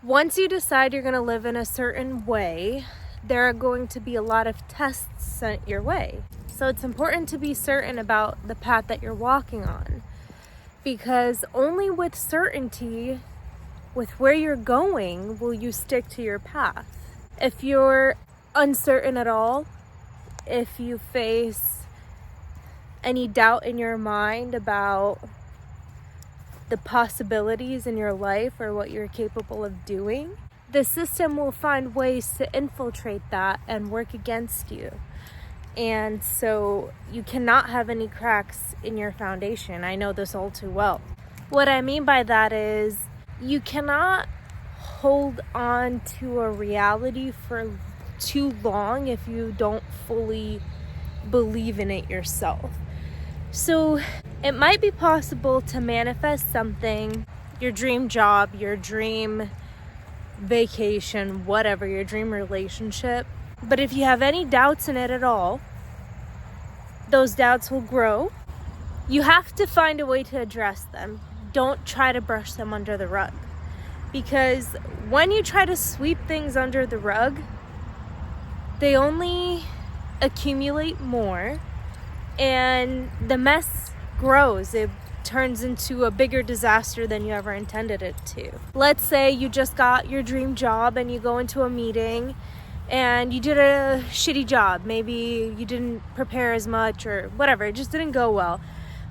Once you decide you're going to live in a certain way, there are going to be a lot of tests sent your way. So it's important to be certain about the path that you're walking on, because only with certainty with where you're going will you stick to your path. If you're uncertain at all, if you face any doubt in your mind about the possibilities in your life or what you're capable of doing, the system will find ways to infiltrate that and work against you. And so you cannot have any cracks in your foundation. I know this all too well. What I mean by that is you cannot hold on to a reality for too long if you don't fully believe in it yourself. So it might be possible to manifest something, your dream job, your dream vacation, whatever, your dream relationship. But if you have any doubts in it at all, those doubts will grow. You have to find a way to address them. Don't try to brush them under the rug. Because when you try to sweep things under the rug, they only accumulate more and the mess grows. It turns into a bigger disaster than you ever intended it to. Let's say you just got your dream job and you go into a meeting and you did a shitty job. Maybe you didn't prepare as much or whatever. It just didn't go well.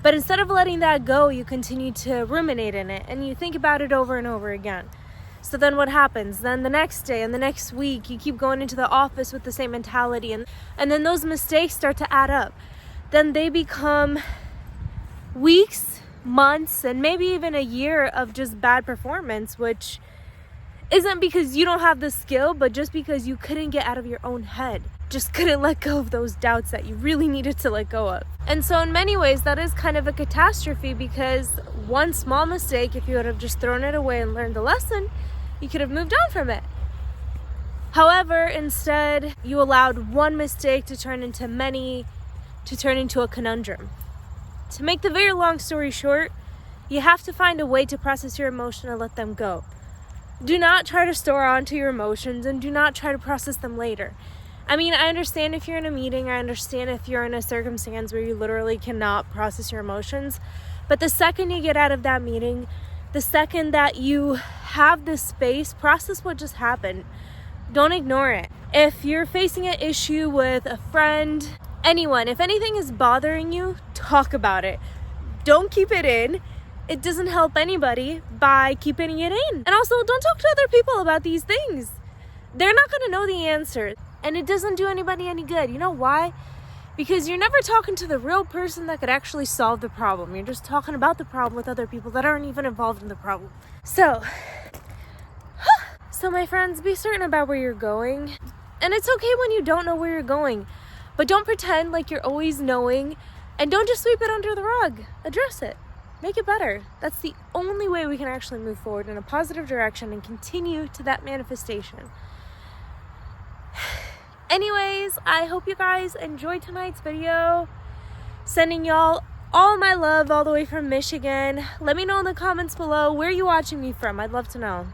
But instead of letting that go, you continue to ruminate in it and you think about it over and over again. So then what happens? Then the next day and the next week, you keep going into the office with the same mentality, and then those mistakes start to add up. Then they become weeks, months, and maybe even a year of just bad performance, which isn't because you don't have the skill, but just because you couldn't get out of your own head. Just couldn't let go of those doubts that you really needed to let go of. And so in many ways, that is kind of a catastrophe, because one small mistake, if you would have just thrown it away and learned the lesson, you could have moved on from it. However, instead, you allowed one mistake to turn into many, to turn into a conundrum. To make the very long story short, you have to find a way to process your emotion and let them go. Do not try to store onto your emotions, and do not try to process them later. I mean, I understand if you're in a meeting, I understand if you're in a circumstance where you literally cannot process your emotions, but the second you get out of that meeting, the second that you have this space, process what just happened. Don't ignore it. If you're facing an issue with a friend, anyone, if anything is bothering you, talk about it. Don't keep it in. It doesn't help anybody by keeping it in. And also, don't talk to other people about these things. They're not going to know the answer. And it doesn't do anybody any good. You know why? Because you're never talking to the real person that could actually solve the problem. You're just talking about the problem with other people that aren't even involved in the problem. So my friends, be certain about where you're going. And it's okay when you don't know where you're going. But don't pretend like you're always knowing. And don't just sweep it under the rug. Address it. Make it better. That's the only way we can actually move forward in a positive direction and continue to that manifestation. Anyways, I hope you guys enjoyed tonight's video. Sending y'all all my love all the way from Michigan. Let me know in the comments below where you're watching me from. I'd love to know.